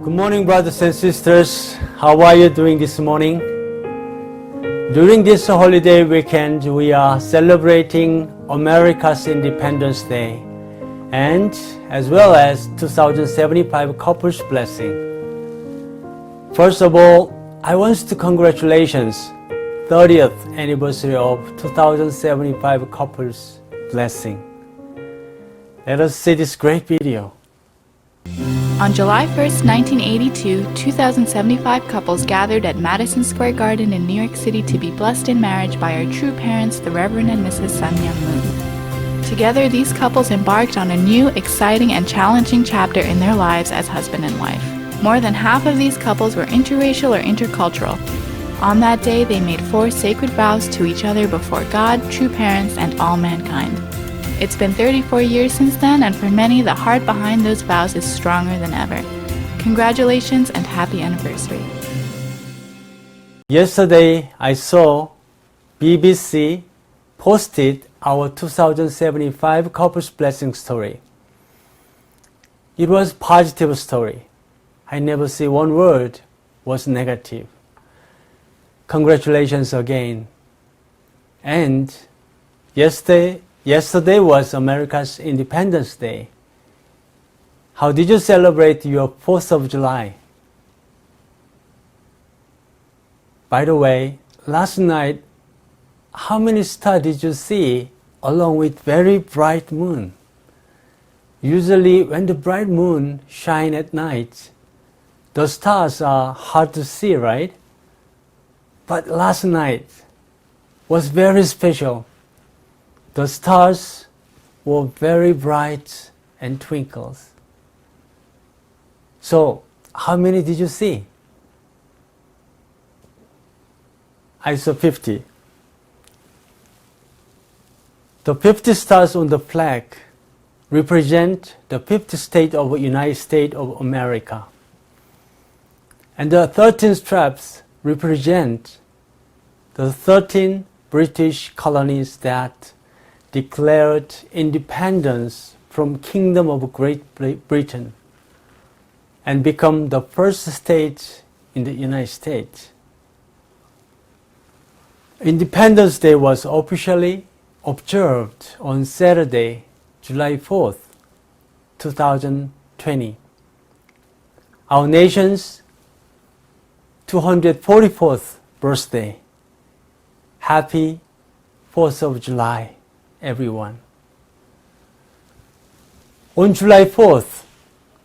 Good morning, brothers and sisters. How are you doing this morning? During this holiday weekend, we are celebrating America's Independence Day and as well as 2075 Couples Blessing. First of all, I want to congratulations 30th anniversary of 2075 Couples Blessing. Let us see this great video. On July 1st, 1982, 2,075 couples gathered at Madison Square Garden in New York City to be blessed in marriage by our true parents, the Reverend and Mrs. Sun Myung Moon. Together, these couples embarked on a new, exciting, and challenging chapter in their lives as husband and wife. More than half of these couples were interracial or intercultural. On that day, they made 4 sacred vows to each other before God, true parents, and all mankind. It's been 34 years since then, and for many, the heart behind those vows is stronger than ever. Congratulations and happy anniversary. Yesterday, I saw BBC posted our 2075 Couples Blessing story. It was a positive story. I never see one word was negative. Congratulations again. And Yesterday was America's Independence Day. How did you celebrate your 4th of July? By the way, last night, how many stars did you see along with very bright moon? Usually when the bright moon shines at night, the stars are hard to see, right? But last night was very special. The stars were very bright and twinkles. So, how many did you see? I saw 50. The 50 stars on the flag represent the 50 states of the United States of America. And the 13 stripes represent the 13 British colonies that declared independence from Kingdom of Great Britain and become the first state in the United States. Independence Day was officially observed on Saturday, July 4th, 2020. Our nation's 244th birthday. Happy 4th of July. Everyone. On July 4th,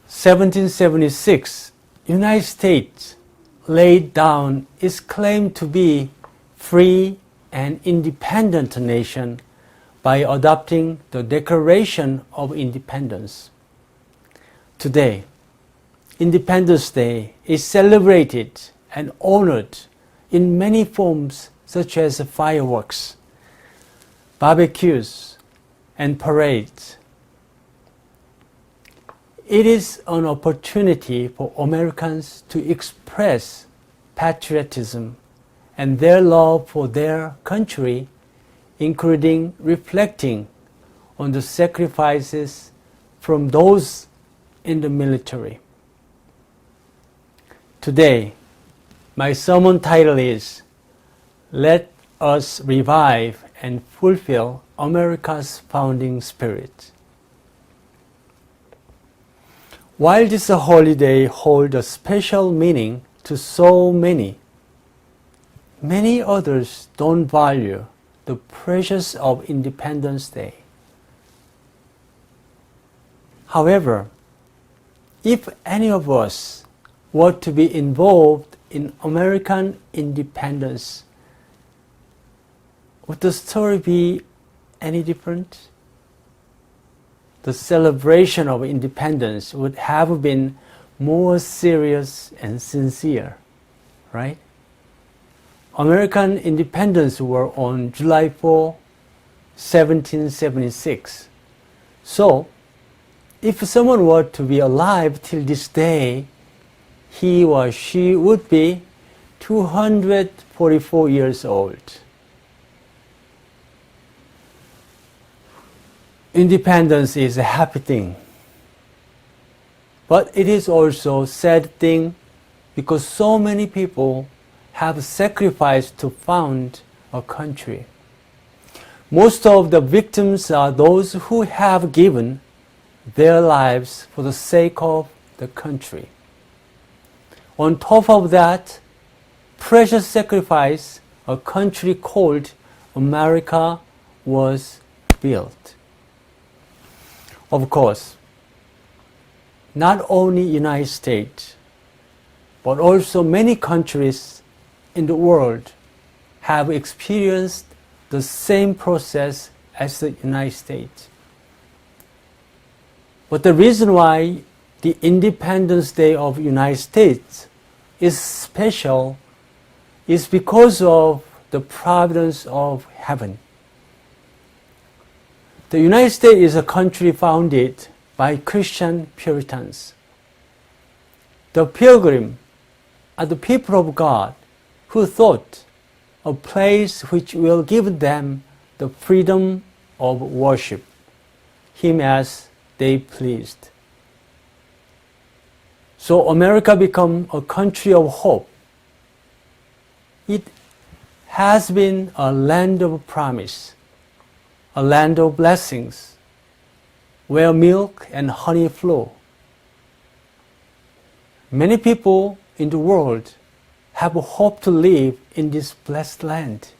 1776, United States laid down its claim to be free and independent nation by adopting the Declaration of Independence. Today, Independence Day is celebrated and honored in many forms such as fireworks, barbecues, and parades. It is an opportunity for Americans to express patriotism and their love for their country, including reflecting on the sacrifices from those in the military. Today, my sermon title is Let Us Revive and Fulfill America's Founding Spirit. While this holiday holds a special meaning to so many, many others don't value the precious of Independence Day. However, if any of us were to be involved in American independence, would the story be any different? The celebration of independence would have been more serious and sincere, right? American independence were on July 4, 1776. So, if someone were to be alive till this day, he or she would be 244 years old. Independence is a happy thing. But it is also a sad thing because so many people have sacrificed to found a country. Most of the victims are those who have given their lives for the sake of the country. On top of that, precious sacrifice, a country called America was built. Of course, not only United States, but also many countries in the world have experienced the same process as the United States. But the reason why the Independence Day of the United States is special is because of the providence of heaven. The United States is a country founded by Christian Puritans. The Pilgrims are the people of God who thought a place which will give them the freedom of worship Him as they pleased. So America became a country of hope. It has been a land of promise, a land of blessings, where milk and honey flow. Many people in the world have hope to live in this blessed land.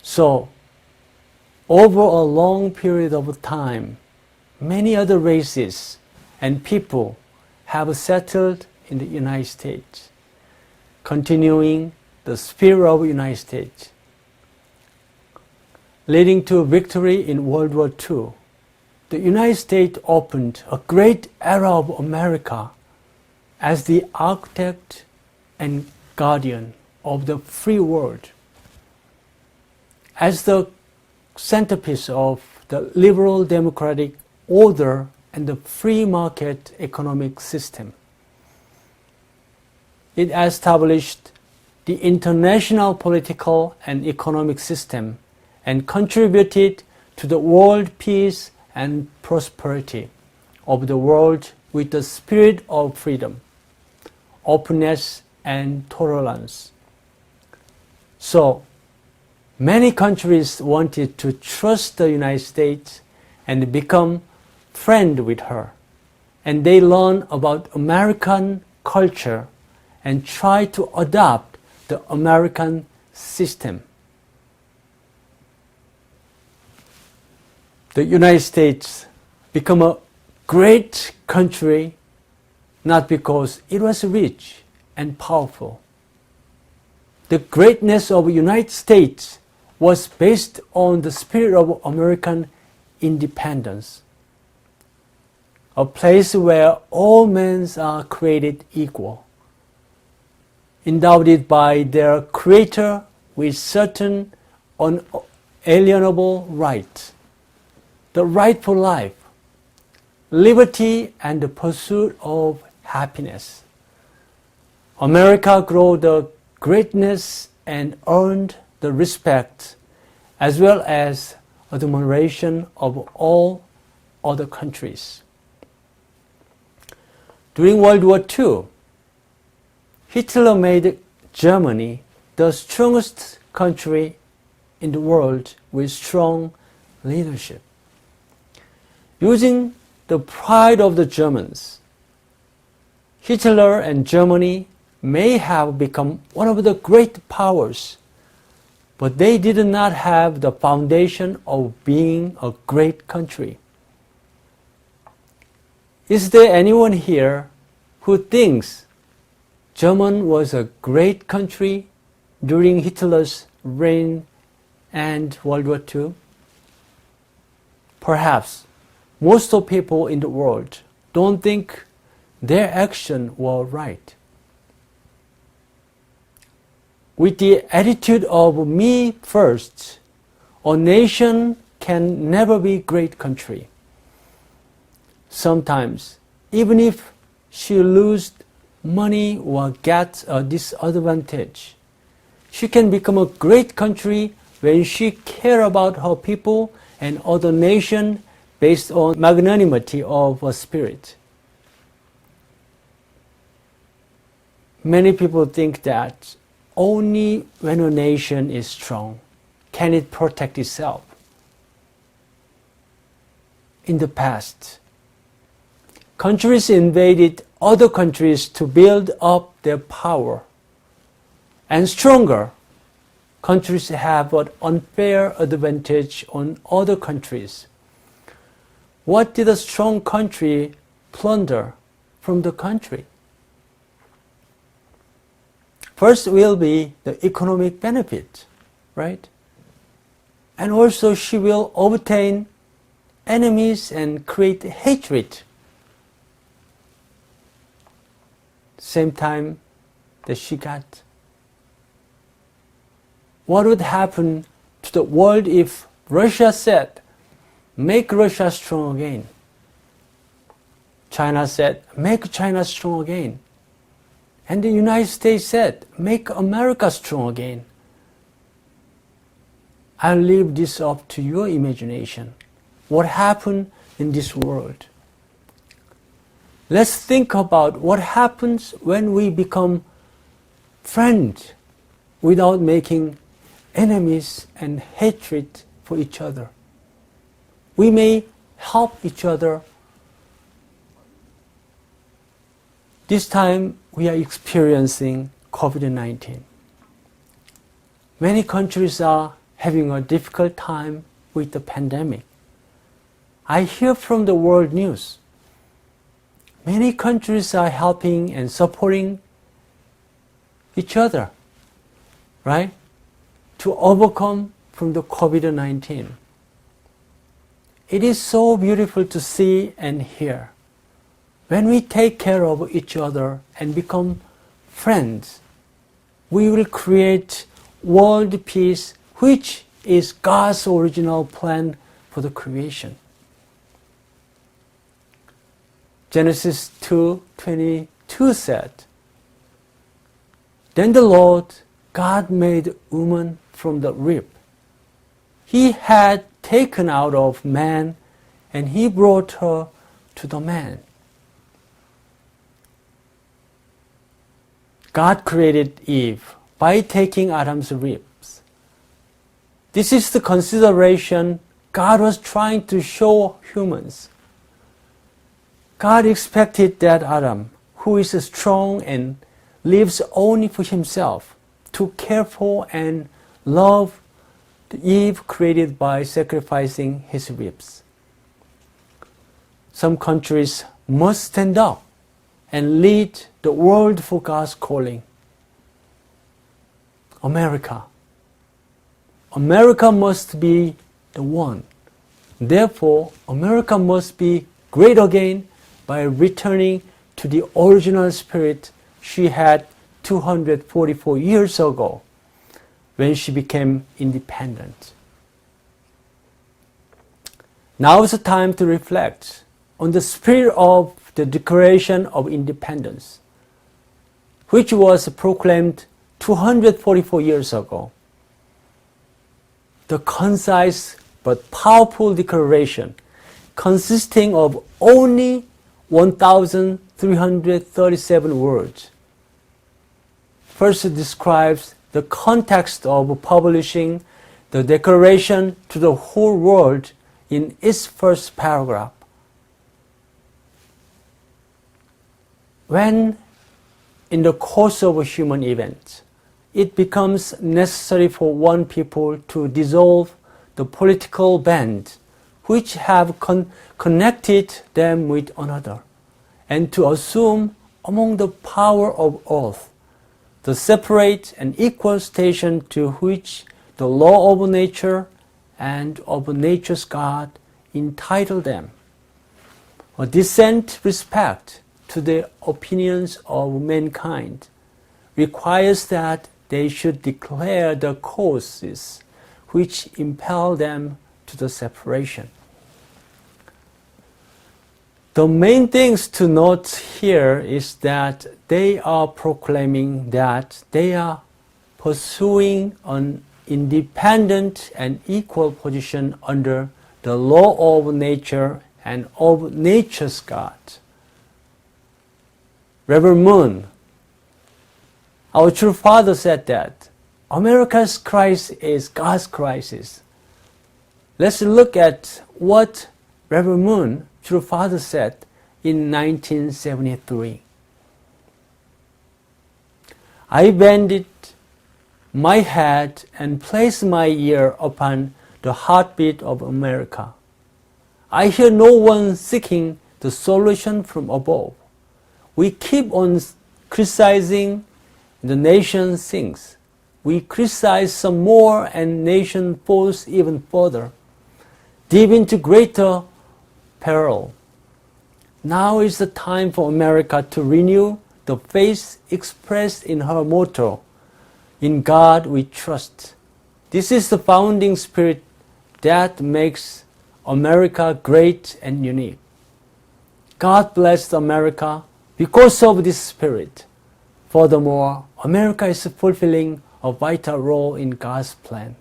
So, over a long period of time, many other races and people have settled in the United States, continuing the spirit of the United States, leading to victory in World War II. The United States opened a great era of America as the architect and guardian of the free world, as the centerpiece of the liberal democratic order and the free market economic system. It established the international political and economic system and contributed to the world peace and prosperity of the world with the spirit of freedom, openness, and tolerance. So, many countries wanted to trust the United States and become friends with her. And they learn about American culture and try to adopt the American system. The United States became a great country not because it was rich and powerful. The greatness of the United States was based on the spirit of American independence, a place where all men are created equal, endowed by their Creator with certain unalienable rights, the right for life, liberty, and the pursuit of happiness. America grew the greatness and earned the respect as well as admiration of all other countries. During World War II, Hitler made Germany the strongest country in the world with strong leadership. Using the pride of the Germans, Hitler and Germany may have become one of the great powers, but they did not have the foundation of being a great country. Is there anyone here who thinks Germany was a great country during Hitler's reign and World War II? Perhaps most of people in the world don't think their actions were right. With the attitude of me first, a nation can never be a great country. Sometimes, even if she loses money or gets a disadvantage, she can become a great country when she cares about her people and other nations based on magnanimity of a spirit. many people think that only when a nation is strong can it protect itself. In the past, countries invaded other countries to build up their power. And stronger countries have an unfair advantage on other countries. What did a strong country plunder from the country? First will be the economic benefit, right? And also she will obtain enemies and create hatred. Same time that she got. What would happen to the world if Russia said, make Russia strong again? China said, make China strong again. And the United States said, make America strong again. I'll leave this up to your imagination. What happened in this world? Let's think about what happens when we become friends without making enemies and hatred for each other. We may help each other. This time we are experiencing COVID-19. Many countries are having a difficult time with the pandemic. I hear from the world news. Many countries are helping and supporting each other, right? To overcome from the COVID-19. It is so beautiful to see and hear. When we take care of each other and become friends, we will create world peace, which is God's original plan for the creation. Genesis 2:22 said, Then the Lord God made woman from the rib He had taken out of man, and He brought her to the man. God created Eve by taking Adam's ribs. This is the consideration God was trying to show humans. God expected that Adam, who is strong and lives only for himself, to care for and love the Eve created by sacrificing his ribs. Some countries must stand up and lead the world for God's calling. America must be the one. Therefore, America must be great again by returning to the original spirit she had 244 years ago when she became independent. Now is the time to reflect on the spirit of the Declaration of Independence, which was proclaimed 244 years ago. The concise but powerful declaration, consisting of only 1,337 words, first describes the context of publishing the Declaration to the whole world in its first paragraph. When, in the course of a human event, it becomes necessary for one people to dissolve the political band which have connected them with another, and to assume among the power of earth the separate and equal station to which the law of nature and of nature's God entitle them. A decent respect to the opinions of mankind requires that they should declare the causes which impel them to the separation. The main things to note here is that they are proclaiming that they are pursuing an independent and equal position under the law of nature and of nature's God. Reverend Moon Our true father said that America's crisis is God's crisis. Let's look at what Reverend Moon, true father, said in 1973. I bended my head and placed my ear upon the heartbeat of America. I hear no one seeking the solution from above. We keep on criticizing, the nation sinks. We criticize some more and nation falls even further, deep into greater peril. Now is the time for America to renew the faith expressed in her motto, "In God we trust." This is the founding spirit that makes America great and unique. God bless America because of this spirit. Furthermore, America is fulfilling a vital role in God's plan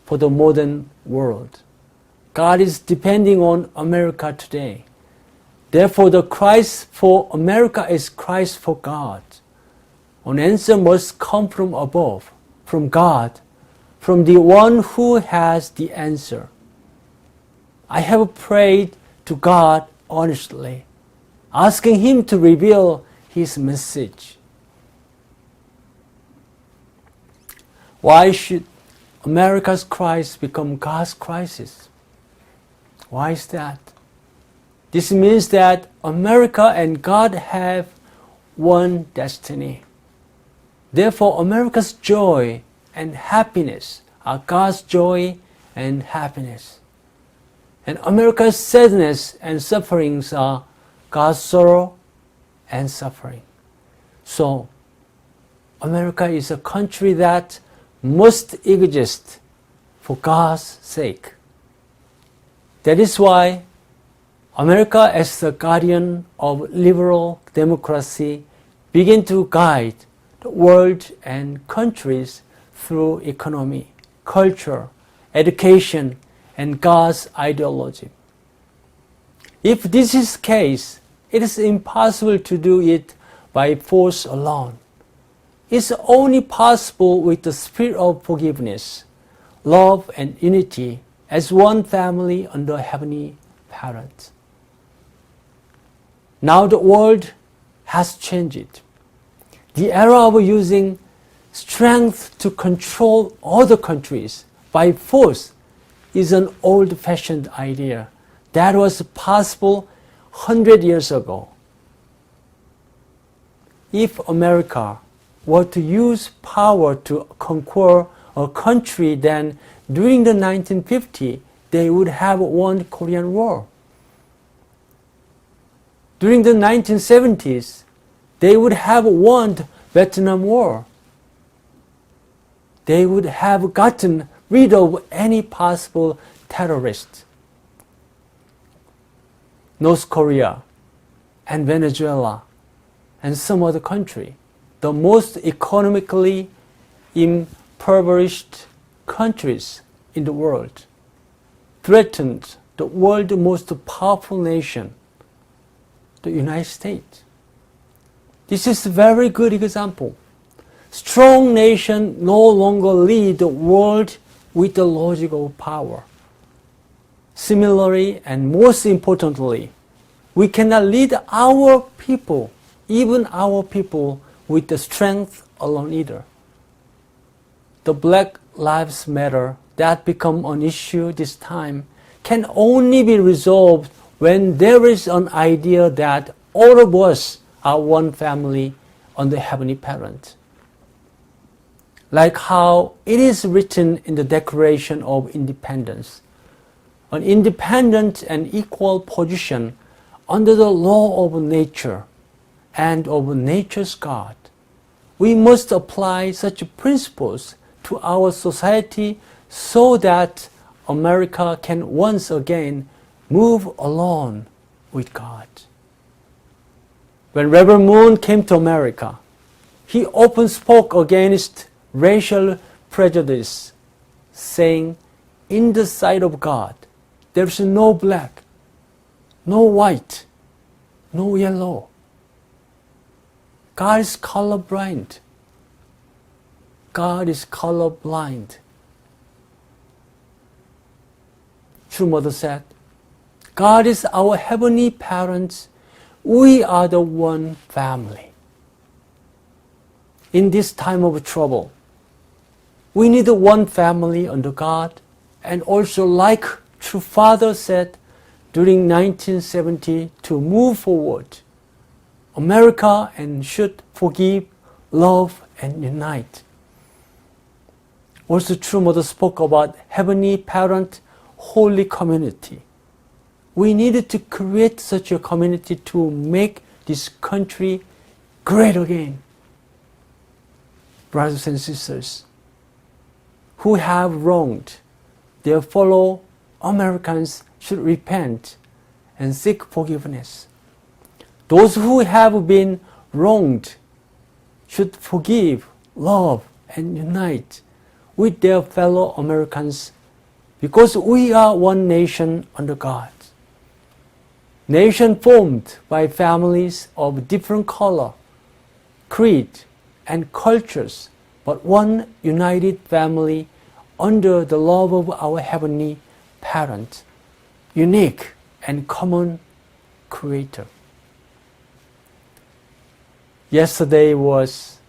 for the modern world. God is depending on America today. Therefore, the Christ for America is Christ for God. An answer must come from above, from God, from the one who has the answer. I have prayed to God honestly, asking Him to reveal His message. Why should America's crisis become God's crisis? Why is that? This means that America and God have one destiny. Therefore, America's joy and happiness are God's joy and happiness. And America's sadness and sufferings are God's sorrow and suffering. So, America is a country that must exist for God's sake. That is why America, as the guardian of liberal democracy, began to guide the world and countries through economy, culture, education, and God's ideology. If this is the case, it is impossible to do it by force alone. It's only possible with the spirit of forgiveness, love, and unity as one family under Heavenly Parent. Now the world has changed. The era of using strength to control other countries by force is an old-fashioned idea that was possible 100 years ago. If America were to use power to conquer a country, then during the 1950s, they would have won Korean War. During the 1970s, they would have won Vietnam War. They would have gotten rid of any possible terrorist. North Korea and Venezuela and some other country, the most economically impoverished countries in the world, threatened the world's most powerful nation, the United States. This is a very good example. Strong nations no longer lead the world with the logic of power. Similarly, and most importantly, we cannot lead our people, even our people, with the strength alone either. The Black Lives Matter that become an issue this time can only be resolved when there is an idea that all of us are one family under Heavenly Parent. Like how it is written in the Declaration of Independence, an independent and equal position under the law of nature and of nature's God. We must apply such principles to our society so that America can once again move along with God. When Reverend Moon came to America, he often spoke against racial prejudice, saying, "In the sight of God, there is no black, no white, no yellow. God is colorblind. God is colorblind. True Mother said, God is our heavenly parents. We are the one family. In this time of trouble, we need one family under God, and also like True Father said during 1970 to move forward, America and should forgive, love, and unite. Also True Mother spoke about Heavenly Parent, Holy Community. We needed to create such a community to make this country great again. Brothers and sisters, who have wronged their fellow Americans should repent and seek forgiveness. Those who have been wronged should forgive, love, and unite with their fellow Americans, because we are one nation under God. Nation formed by families of different color, creed, and cultures, but one united family under the love of our Heavenly Parent, unique and common Creator. Yesterday was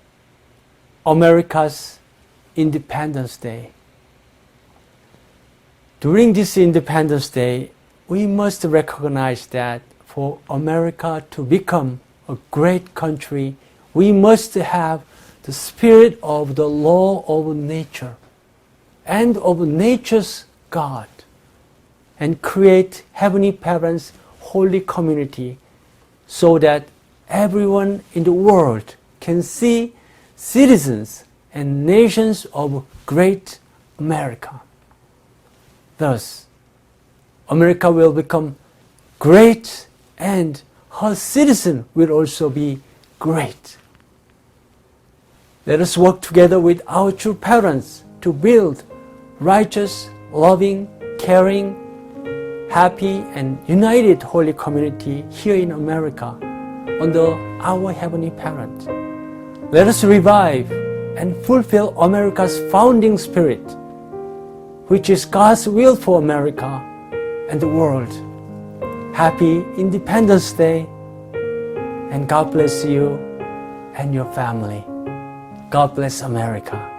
America's Independence Day. During this Independence Day, we must recognize that for America to become a great country, we must have the spirit of the law of nature and of nature's God, and create Heavenly Parents' holy community so that everyone in the world can see citizens and nations of great America. Thus, America will become great and her citizen will also be great. Let us work together with our true parents to build righteous, loving, caring, happy, and united holy community here in America under our Heavenly Parent. Let us revive and fulfill America's founding spirit, which is God's will for America and the world. Happy Independence Day, and God bless you and your family. God bless America.